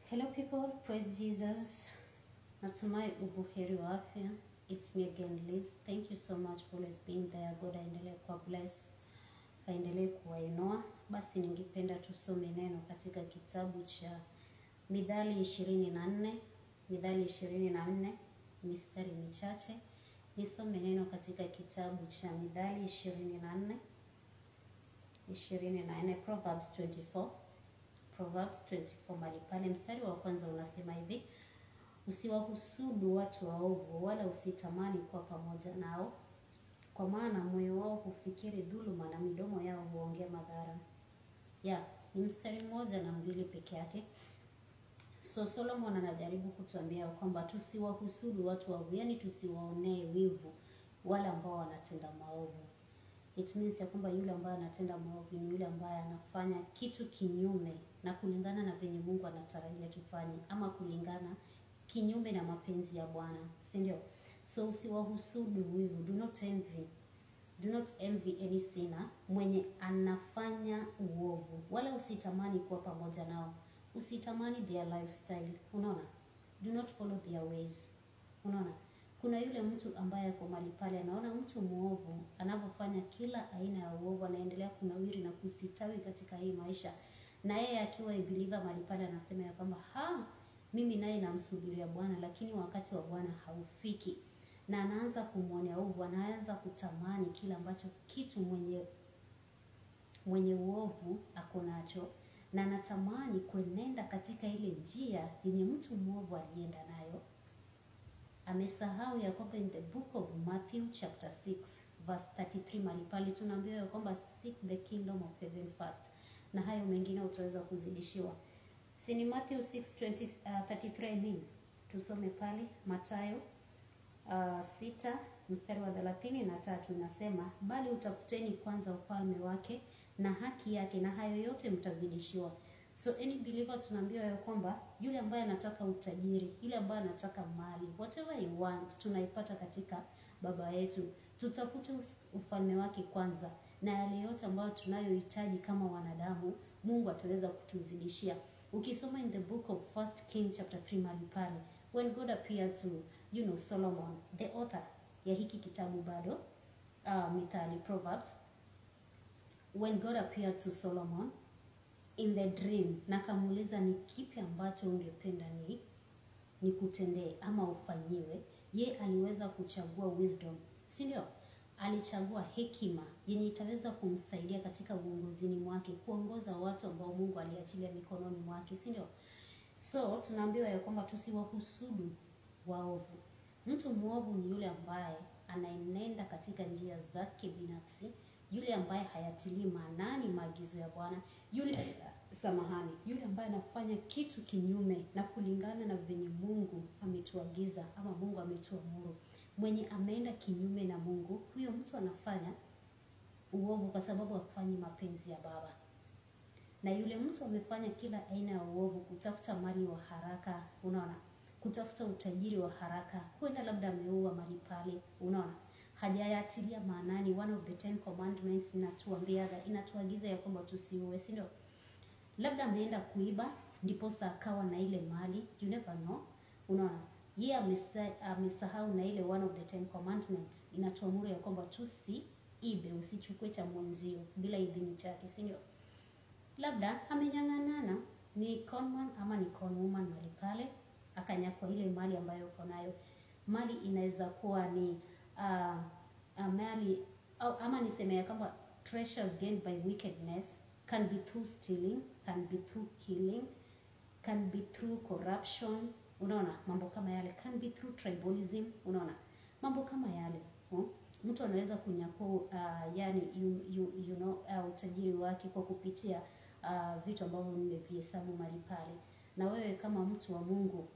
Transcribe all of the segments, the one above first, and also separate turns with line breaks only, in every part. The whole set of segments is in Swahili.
Hello people, praise Jesus. Natumai ubuheri wa afya. It's me again, Liz. Thank you so much for always being there. God aendelee kuwa bless, aendelee kuwainua. Basi ningependa tusome neno katika kitabu cha Mithali 24. Mithali 24 mistari michache. Nisome neno katika kitabu cha Mithali 24 Proverbs 24. Proverbs 24 mali pale mstari wa kwanza unasema hivi: usiwahusudu watu waovu, wala usitamani kuwa pamoja nao, kwa maana moyo wao hufikiri dhuluma na midomo yao huongea madhara. Ni mstari mmoja na mbili peke yake. So Solomon anajaribu kutuambia kwamba tusiwahusudu watu waovu, yani tusiwaonee wivu wala ambao wanatenda maovu. It means ya kwamba yule ambaye anatenda maovu ni yule ambaye anafanya kitu kinyume na kulingana na venye Mungu anatarajia tufanye, ama kulingana kinyume na mapenzi ya Bwana, si ndio? So usiwahusudu wivu, do not envy any sinner mwenye anafanya uovu, wala usitamani kuwa pamoja nao. Usitamani their lifestyle, unaona? Do not follow their ways, unaona? Kuna yule mtu ambaye kwa mali pale anaona mtu muovu anapofanya kila aina ya uovu, anaendelea kunawiri na kusitawi katika hii maisha, na yeye akiwa believer mali pale anasema ya kwamba mimi naye namsubiria Bwana, lakini wakati wa Bwana haufiki, na anaanza kumwonea uovu, anaanza kutamani kila ambacho kitu mwenye uovu ako nacho, na anatamani kuenenda katika ile njia yenye mtu muovu alienda nayo. Amesahau ya kwamba in the book of Matthew chapter 6 verse 33 mali pale tunaambiwa ya kwamba seek the kingdom of heaven first, na hayo mengine utaweza kuzidishiwa. Ni Matthew 6:33. Tusome pale Mathayo 6 mstari wa 33 inasema, bali utafuteni kwanza ufalme wake na haki yake, na hayo yote mtazidishiwa. So any believer tunaambiwa ya kwamba yule ambaye anataka utajiri, yule ambaye anataka mali, whatever you want, tunaipata katika Baba yetu. Tutafute ufalme wake kwanza, na yale yote ambayo tunayohitaji kama wanadamu, Mungu ataweza kutuzidishia. Ukisoma in the book of 1 King chapter 3 mali pale, when God appeared to Solomon, the author ya hiki kitabu bado Mithali, Proverbs, when God appeared to Solomon in the dream, na kamuuliza ni kipi ambacho ungependa ni kutendee ama ufanyiwe, ye aliweza kuchagua wisdom, si ndio? Alichagua hekima yenye itaweza kumsaidia katika uongozini mwake, kuongoza watu ambao Mungu aliachilia mikononi mwake, si ndio? So tunaambiwa ya kwamba tusiwahusudu waovu. Mtu muovu ni yule ambaye anaenenda katika njia zake binafsi, yule ambaye hayatilii maanani maagizo ya Bwana, yule ambaye anafanya kitu kinyume na kulingana na venye Mungu ametuagiza ama Mungu ametuamuru. Mwenye ameenda kinyume na Mungu, huyo mtu anafanya uovu kwa sababu hafanyi mapenzi ya Baba. Na yule mtu amefanya kila aina ya uovu, kutafuta mali wa haraka, unaona? Kutafuta utajiri wa haraka, kwenda labda ameua mali pale, unaona? Hajayatilia maanani one of the 10 commandments inatuagiza ya kwamba tusiue, si ndio? Labda ameenda kuiba ndipo akawa na ile mali, you never know, unaona? Yeye amesahau na ile one of the 10 commandments inatuamuru ya kwamba tusiibe, usichukue cha mwenzio bila idhini chake, si ndio? Labda amenyang'anana, ni conman ama ni conwoman mali pale, akanyakwa ile mali ambayo uko nayo. Mali inaweza kuwa ni mali ama niseme ya kwamba treasures gained by wickedness, can be through stealing, can be through killing, can be through corruption, unaona? Mambo kama yale, can be through tribalism, unaona? Mambo kama yale, mtu anaweza kunyakua utajiri wake kwa kupitia vitu ambavyo nimevihesabu mali pale. Na wewe kama mtu wa Mungu,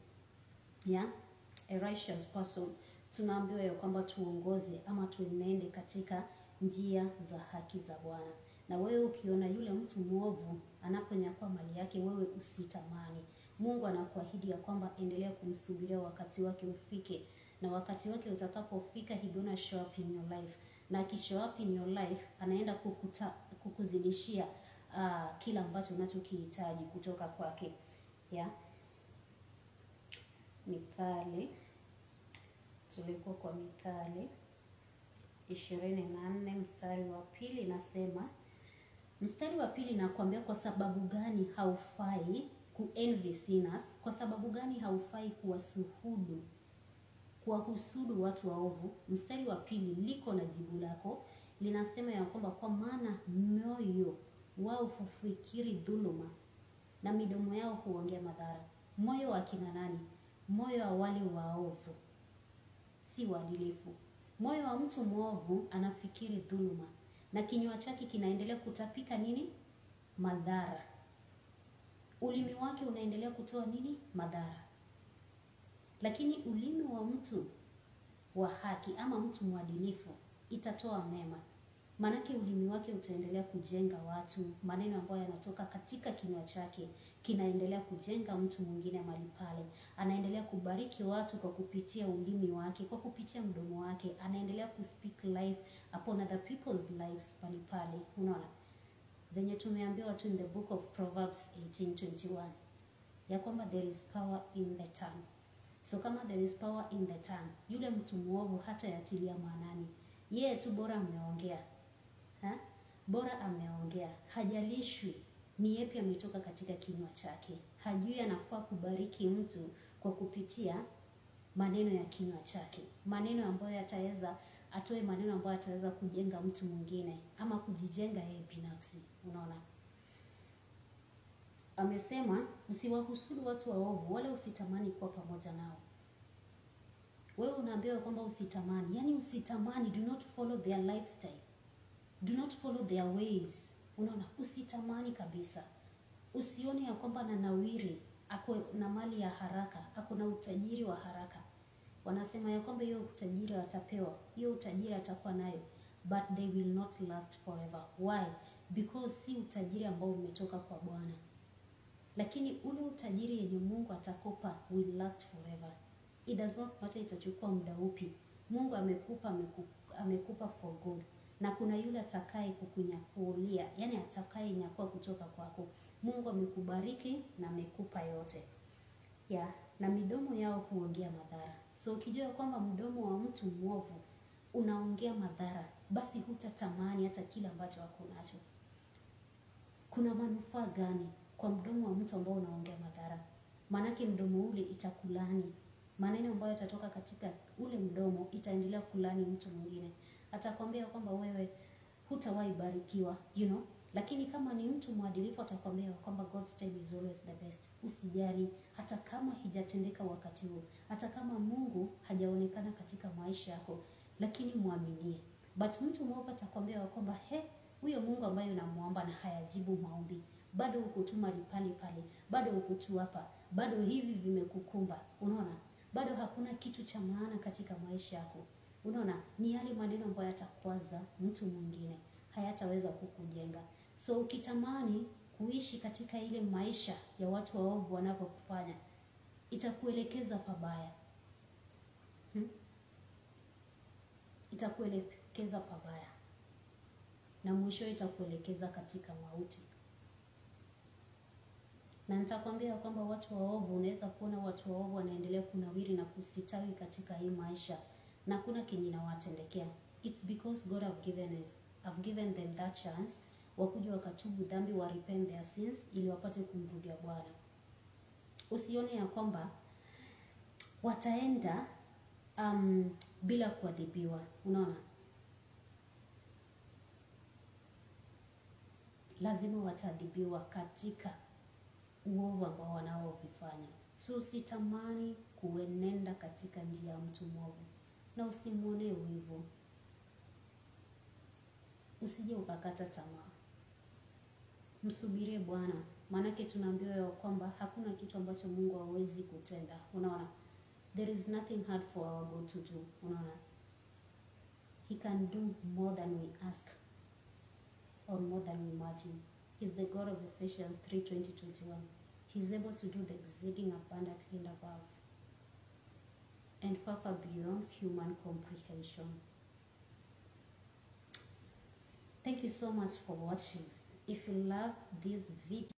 a righteous person, tunaambiwa ya kwamba tuongoze ama tuenende katika njia za haki za Bwana. Na wewe ukiona yule mtu muovu anaponyakua mali yake, wewe usitamani. Mungu anakuahidi ya kwamba endelea kumsubiria, wakati wake ufike. Na wakati wake utakapofika, he gonna show up in your life. Na akishow up in your life, anaenda kukuzidishia kila ambacho unachokihitaji kutoka kwake. Mithali, tulikuwa kwa Mithali 24 mstari wa pili, nasema mstari wa pili nakwambia, kwa sababu gani haufai kuenvy sinners? Kwa sababu gani haufai kuwahusudu watu waovu? Mstari wa pili liko na jibu lako, linasema ya kwamba kwa maana moyo wao hufikiri dhuluma na midomo yao huongea madhara. Moyo wa kina nani? Moyo wa wale waovu, si waadilifu. Moyo wa mtu mwovu anafikiri dhuluma na kinywa chake kinaendelea kutapika nini? Madhara. Ulimi wake unaendelea kutoa nini? Madhara. Lakini ulimi wa mtu wa haki ama mtu mwadilifu itatoa mema. Manake ulimi wake utaendelea kujenga watu. Maneno ambayo yanatoka katika kinywa chake kinaendelea kujenga mtu mwingine mahali pale. Anaendelea kubariki watu kwa kupitia ulimi wake, kwa kupitia mdomo wake. Anaendelea kuspeak life upon other people's lives mahali pale. Unaona? Venye tumeambiwa tu in the book of Proverbs 18:21 ya kwamba there is power in the tongue. So kama there is power in the tongue, yule mtu mwovu hata yatilia maanani. Yeye tu bora ameongea. Bora ameongea. Hajalishwi ni yepi ametoka katika kinywa chake. Hajui anafaa kubariki mtu kwa kupitia maneno ya kinywa chake. Maneno ambayo yataweza atoe maneno ambayo ataweza kujenga mtu mwingine ama kujijenga yeye binafsi. Unaona? Amesema usiwahusudu watu waovu wala usitamani kuwa pamoja nao. Wewe unaambiwa kwamba usitamani, yani usitamani, do not follow their lifestyle. Do not follow their ways. Unaona? Usitamani kabisa. Usione ya kwamba na nawiri, ako na mali ya haraka, ako na utajiri wa haraka. Wanasema ya kwamba hiyo utajiri atapewa, hiyo utajiri atakuwa nayo, but they will not last forever. Why? Because si utajiri ambao umetoka kwa Bwana. Lakini ule utajiri yenye Mungu atakupa will last forever. It does not matter itachukua muda upi. Mungu amekupa for good. Na kuna yule atakaye kukunyakulia, yani atakaye nyakua kutoka kwako. Mungu amekubariki na amekupa yote. Na midomo yao huongea madhara. So ukijua kwamba mdomo wa mtu mwovu unaongea madhara, basi hutatamani hata kile ambacho wako nacho. Kuna manufaa gani kwa mdomo wa mtu ambao unaongea madhara? Manake mdomo ule itakulani. Maneno ambayo yatatoka katika ule mdomo itaendelea kulani mtu mwingine. Atakwambia kwamba wewe hutawahi barikiwa, Lakini kama ni mtu mwadilifu atakwambia kwamba God's time is always the best. Usijali hata kama hijatendeka wakati huo. Hata kama Mungu hajaonekana katika maisha yako, lakini muaminie. But mtu mwovu atakwambia kwamba huyo Mungu ambaye unamuomba na hayajibu maombi, bado ukutuma pale pale, bado ukutu hapa, bado hivi vimekukumba. Unaona? Bado hakuna kitu cha maana katika maisha yako. Unaona? Ni yale maneno ambayo yatakwaza mtu mwingine, hayataweza kukujenga. So ukitamani kuishi katika ile maisha ya watu waovu wanavyokufanya, itakuelekeza pabaya. Itakuelekeza pabaya. Na mwisho itakuelekeza katika mauti. Na nitakwambia kwamba watu waovu, unaweza kuona watu waovu wanaendelea kunawiri na kusitawi katika hii maisha, na kuna kenye nawatendekea. It's because God have given them that chance, wakuja wakatubu dhambi, wa repent their sins, ili wapate kumrudia Bwana. Usione ya kwamba wataenda bila kuadhibiwa. Unaona? Lazima wataadhibiwa katika uovu ambao wanaovifanya. So usitamani kuenenda katika njia ya mtu mwovu, na usimuone wivu. Usije ukakata tamaa. Msubirie Bwana, manake tunaambiwa ya kwamba hakuna kitu ambacho Mungu hawezi kutenda. Unaona? There is nothing hard for our God to do. Unaona? He can do more than we ask or more than we imagine. He's the God of Ephesians 3:20-21. He's able to do the exceeding abundantly and above and far beyond human comprehension. Thank you so much for watching. If you love this video,